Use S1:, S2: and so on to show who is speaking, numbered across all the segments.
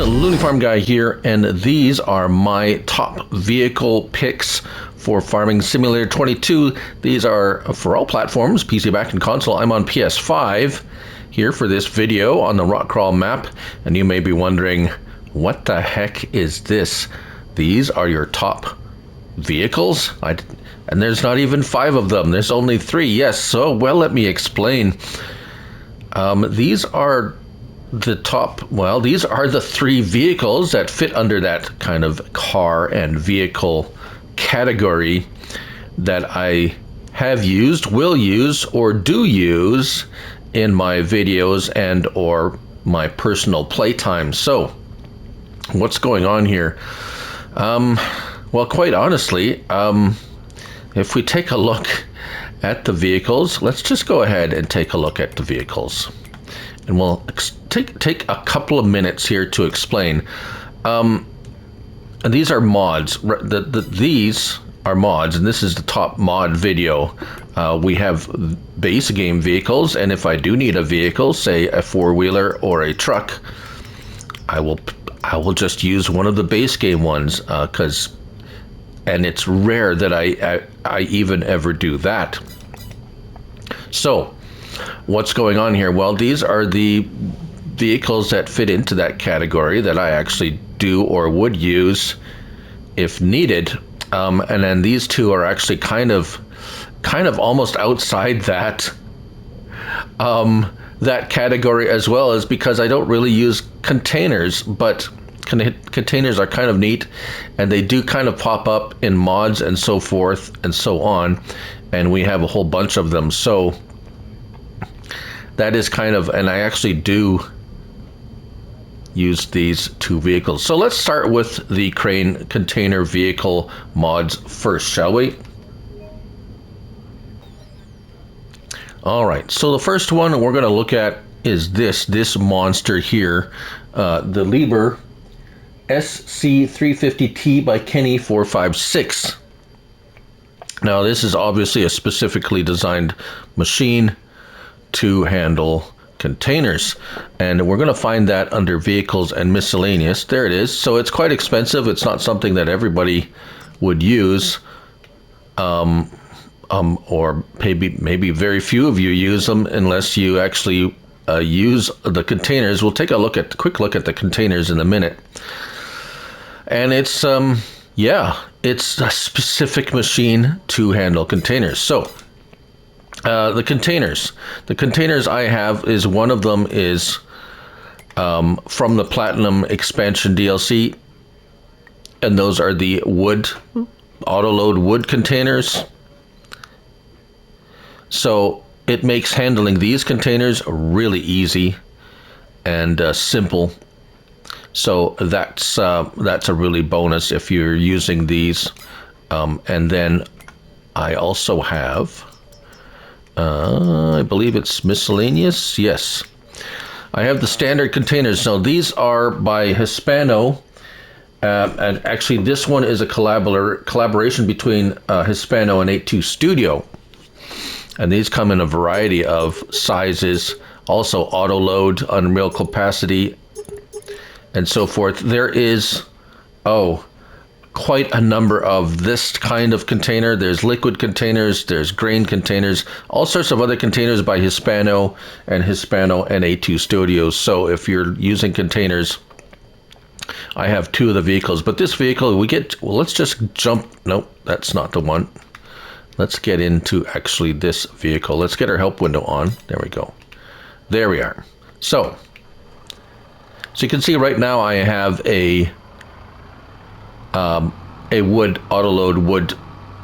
S1: Looney Farm Guy here, and these are my top vehicle picks for Farming Simulator 22. These are for all platforms, PC, Mac, and console. I'm on PS5 here for this video on the Rock Crawl map, and you may be wondering, what the heck is this? These are your top vehicles? And there's not even 5 of them. There's only 3. Yes, so, well, let me explain. These are the top, well, these are the 3 vehicles that fit under that kind of car and vehicle category that I have used, will use, or do use in my videos and or my personal playtime. So, what's going on here? Well, quite honestly, if we take a look at the vehicles, let's just go ahead and take a look at the vehicles. And we'll take a couple of minutes here to explain. And these are mods. These are mods, and this is the top mod video. We have base game vehicles, and if I do need a vehicle, say a 4-wheeler or a truck, I will just use one of the base game ones, and it's rare that I even ever do that. So, what's going on here? Well, these are the vehicles that fit into that category that I actually do or would use if needed. And then these 2 are actually kind of almost outside that that category as well, as because I don't really use containers, but containers are kind of neat, and they do kind of pop up in mods and so forth and so on, and we have a whole bunch of them. So that is kind of, and I actually do use these 2 vehicles. So let's start with the crane container vehicle mods first, shall we? All right, so the first one we're going to look at is this monster here, the Liebherr SC350T by Kenny456. Now, this is obviously a specifically designed machine to handle containers, and we're going to find that under vehicles and miscellaneous. There it is. So it's quite expensive. It's not something that everybody would use, or maybe very few of you use them unless you actually use the containers. We'll take a quick look at the containers in a minute. And it's it's a specific machine to handle containers. So the containers I have, is one of them is from the Platinum Expansion DLC, and those are the wood, auto-load wood containers. So it makes handling these containers really easy and simple. So that's a really bonus if you're using these. And then I also have, I believe it's miscellaneous. Yes, I have the standard containers. So these are by Hispano, and actually this one is a collaboration between Hispano and 82 Studio. And these come in a variety of sizes, also auto load, unreal capacity, and so forth. There is, quite a number of this kind of container. There's liquid containers, there's grain containers, all sorts of other containers by Hispano and 82 Studios. So if you're using containers, I have 2 of the vehicles. But this vehicle, let's just jump. Nope, that's not the one. Let's get into actually this vehicle. Let's get our help window on. There we go. There we are. So you can see right now I have a wood, auto-load wood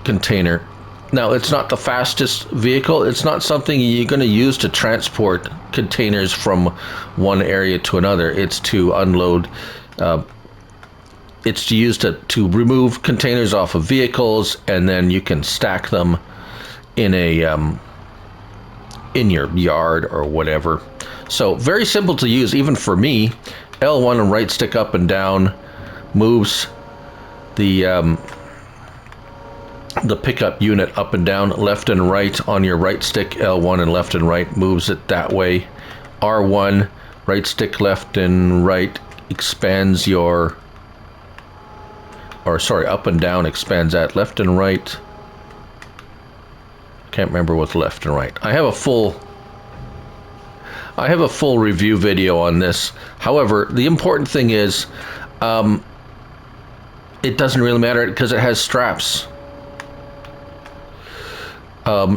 S1: container. Now, it's not the fastest vehicle. It's not something you're going to use to transport containers from one area to another. It's to unload, it's to use to remove containers off of vehicles, and then you can stack them in in your yard or whatever. So very simple to use, even for me. L1 and right stick up and down moves the pickup unit up and down, left and right on your right stick. L1 and left and right moves it that way. R1, right stick left and right, expands your, or sorry, up and down expands that. Left and right, can't remember what's left and right. I have a full review video on this. However, the important thing is, it doesn't really matter because it has straps.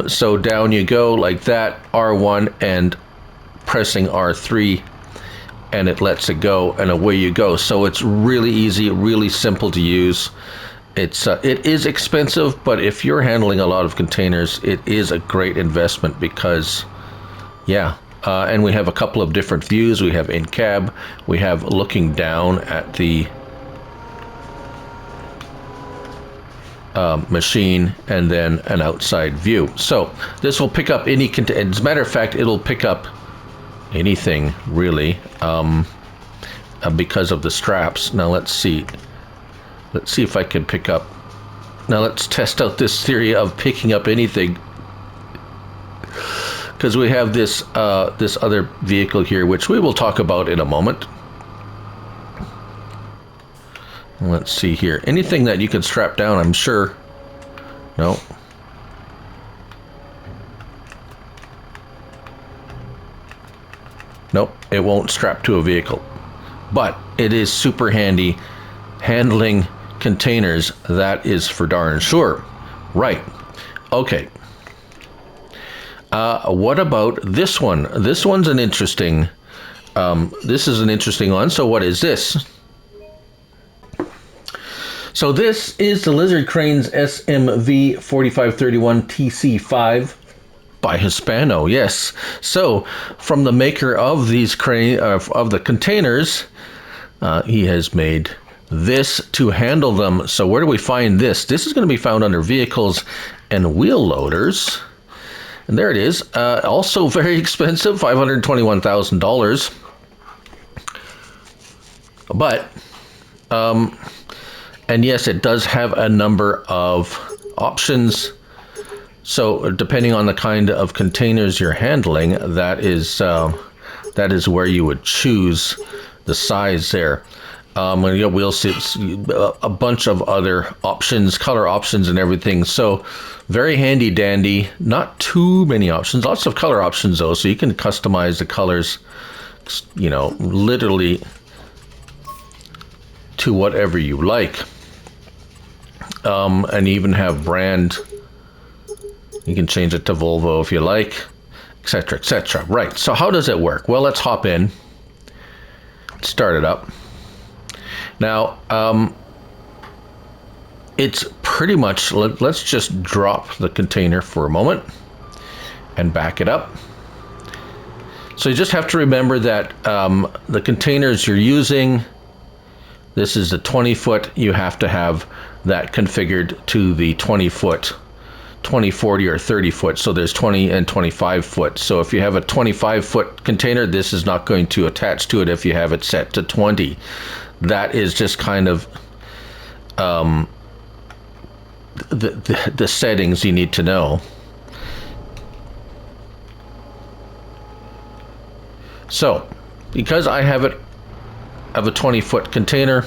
S1: So down you go like that, R1, and pressing R3, and it lets it go, and away you go. So it's really easy, really simple to use. It is expensive, but if you're handling a lot of containers, it is a great investment because, yeah. And we have a couple of different views. We have in cab, we have looking down at the machine, and then an outside view. So this will pick up any container. As a matter of fact, it'll pick up anything really, because of the straps. Now let's see if I can pick up. Now let's test out this theory of picking up anything, because we have this this other vehicle here, which we will talk about in a moment. Let's see here. Anything that you can strap down, I'm sure. No. Nope, it won't strap to a vehicle. But it is super handy handling containers. That is for darn sure. Right. Okay. What about this one? This one's an interesting, this is an interesting one. So what is this? So this is the Lizard Cranes SMV 4531 TC5 by Hispano. Yes. So from the maker of these of the containers, he has made this to handle them. So where do we find this? This is going to be found under vehicles and wheel loaders. And there it is. Also very expensive, $521,000. But, and yes, it does have a number of options. So depending on the kind of containers you're handling, that is where you would choose the size there. And you got wheel sits, a bunch of other options, color options and everything. So very handy dandy, not too many options, lots of color options though. So you can customize the colors, you know, literally to whatever you like. And even have brand, you can change it to Volvo if you like, etc., etc. Right, so how does it work? Well, let's hop in, start it up. Now, it's pretty much, let's just drop the container for a moment and back it up. So you just have to remember that the containers you're using, this is the 20-foot, you have to have that configured to the 20-foot, 20, 40, or 30-foot. So there's 20 and 25-foot. So if you have a 25-foot container, this is not going to attach to it if you have it set to 20. That is just kind of the settings you need to know. So because I have a 20-foot container,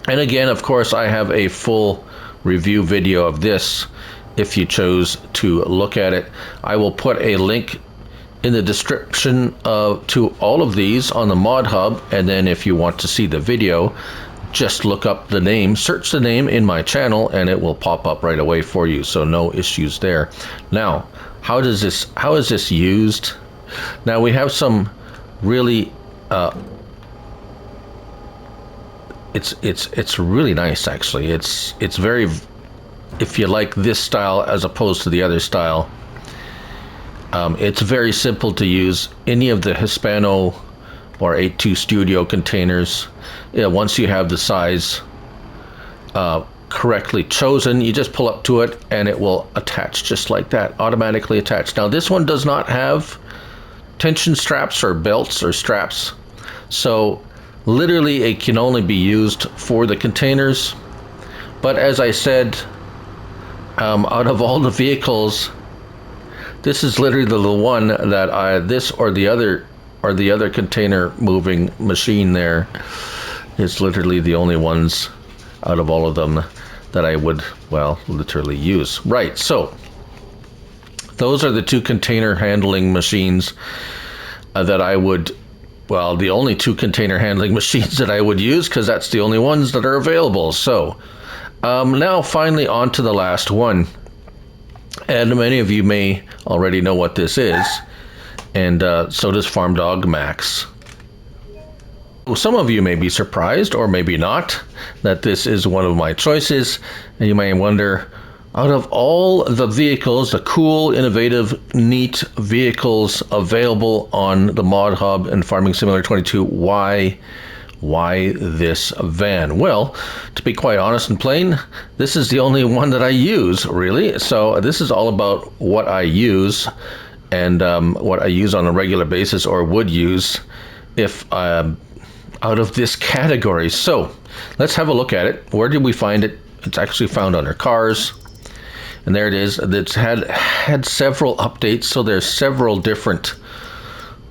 S1: and again, of course, I have a full review video of this if you chose to look at it. I will put a link in the description to all of these on the Mod Hub, and then if you want to see the video, just look up the name, search the name in my channel, and it will pop up right away for you, so no issues there. Now, how is this used? Now we have some really it's really nice actually. It's very, if you like this style as opposed to the other style, it's very simple to use. Any of the Hispano or 8.2 Studio containers, once you have the size correctly chosen, you just pull up to it and it will attach just like that, automatically attached. Now this one does not have tension straps or belts or straps, so literally it can only be used for the containers. But as I said, out of all the vehicles, this is literally the one that this or the other or the other container moving machine there is literally the only ones out of all of them that I would, well, literally use. Right, so those are the two container handling machines that I would, well, the only two container handling machines that I would use, because that's the only ones that are available. So now finally on to the last one. And many of you may already know what this is, and so does Farm Dog Max. Some of you may be surprised, or maybe not, that this is one of my choices, and you may wonder, out of all the vehicles, the cool, innovative, neat vehicles available on the Mod Hub and Farming Simulator 22, why this van? Well, to be quite honest and plain, this is the only one that I use, really. So this is all about what I use, and what I use on a regular basis, or would use if out of this category. So let's have a look at it. Where did we find it? It's actually found under cars, and there it is. It's had several updates, so there's several different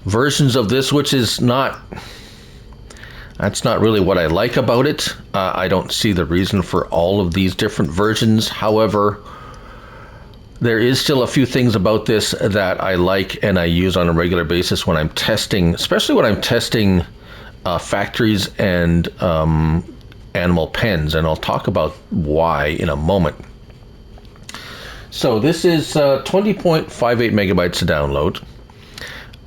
S1: versions of this, which is not, that's not really what I like about it. I don't see the reason for all of these different versions. However, there is still a few things about this that I like and I use on a regular basis when I'm testing, especially when I'm testing factories and animal pens, and I'll talk about why in a moment. So this is 20.58 megabytes to download.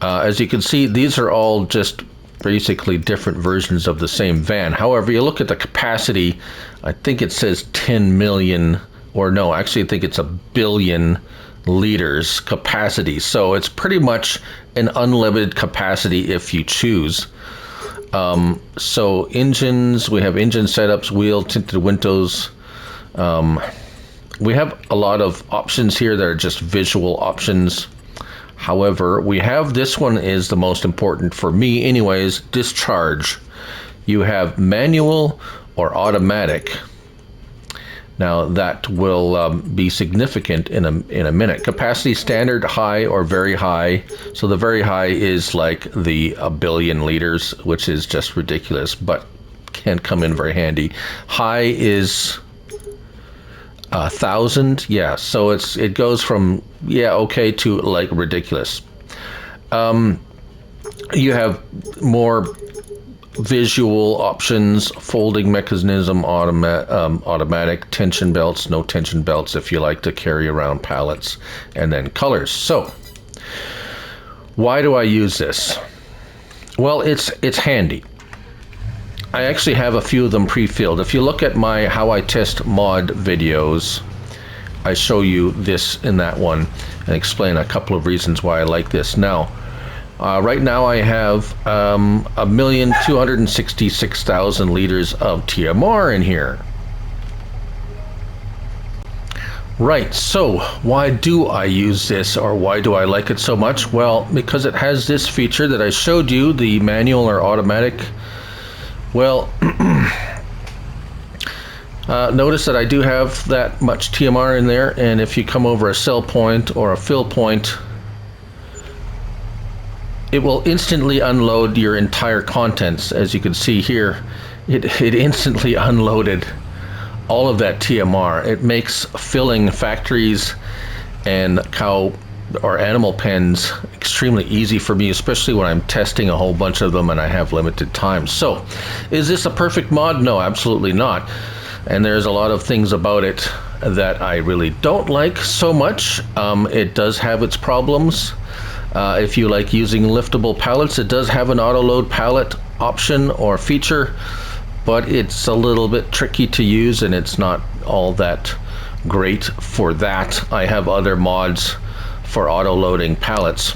S1: As you can see, these are all just basically different versions of the same van. However, you look at the capacity, I think it says 10 million, or no, actually I think it's 1 billion liters capacity. So it's pretty much an unlimited capacity if you choose. So engines, we have engine setups, wheel, tinted windows. We have a lot of options here that are just visual options. However, we have, this one is the most important for me anyways, discharge. You have manual or automatic. Now that will be significant in a minute. Capacity standard, high or very high. So the very high is like the 1 billion liters, which is just ridiculous, but can come in very handy. High is 1,000, yeah, so it goes from, yeah, okay, to like ridiculous. You have more visual options, folding mechanism, automatic, tension belts, no tension belts if you like to carry around pallets, and then colors. So why do I use this? Well, it's handy. I actually have a few of them pre-filled. If you look at my how I test mod videos, I show you this in that one and explain a couple of reasons why I like this. Now, right now I have 1,266,000 liters of TMR in here. Right, so why do I use this, or why do I like it so much? Well, because it has this feature that I showed you, the manual or automatic. Well, notice that I do have that much TMR in there, and if you come over a sell point or a fill point, it will instantly unload your entire contents. As you can see here, it instantly unloaded all of that TMR. It makes filling factories and cow or animal pens extremely easy for me, especially when I'm testing a whole bunch of them and I have limited time. So, is this a perfect mod? No, absolutely not. And there's a lot of things about it that I really don't like so much. It does have its problems. If you like using liftable pallets, it does have an auto load pallet option or feature, but it's a little bit tricky to use and it's not all that great for that. I have other mods for auto loading pallets.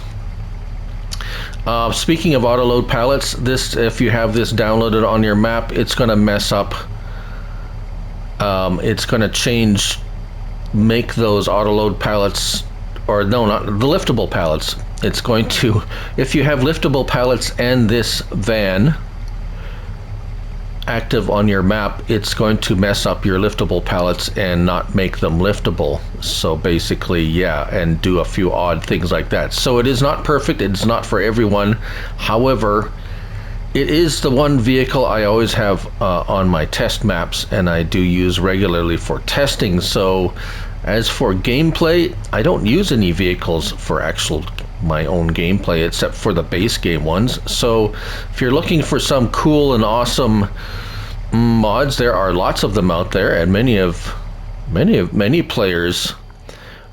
S1: Speaking of auto load pallets, this, if you have this downloaded on your map, it's going to mess up. It's going to make those auto load pallets, or no, not the liftable pallets. It's going to, if you have liftable pallets and this van, active on your map, it's going to mess up your liftable pallets and not make them liftable. So basically, yeah, and do a few odd things like that. So it is not perfect, it's not for everyone. However, it is the one vehicle I always have on my test maps, and I do use regularly for testing. So as for gameplay, I don't use any vehicles for actual my own gameplay except for the base game ones. So if you're looking for some cool and awesome mods, there are lots of them out there, and many players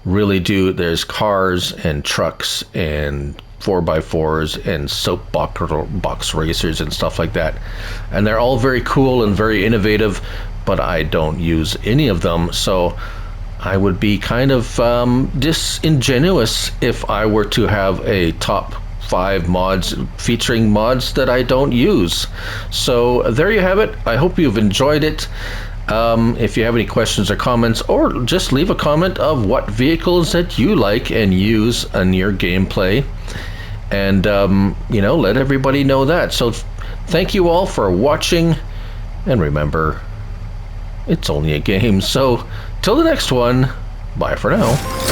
S1: really do. There's cars and trucks and 4x4s and soapbox racers and stuff like that, and they're all very cool and very innovative, but I don't use any of them. So I would be kind of disingenuous if I were to have a top 5 mods featuring mods that I don't use. So there you have it. I hope you've enjoyed it. If you have any questions or comments, or just leave a comment of what vehicles that you like and use in your gameplay, and you know, let everybody know that. So thank you all for watching, and remember, it's only a game. So till the next one, bye for now.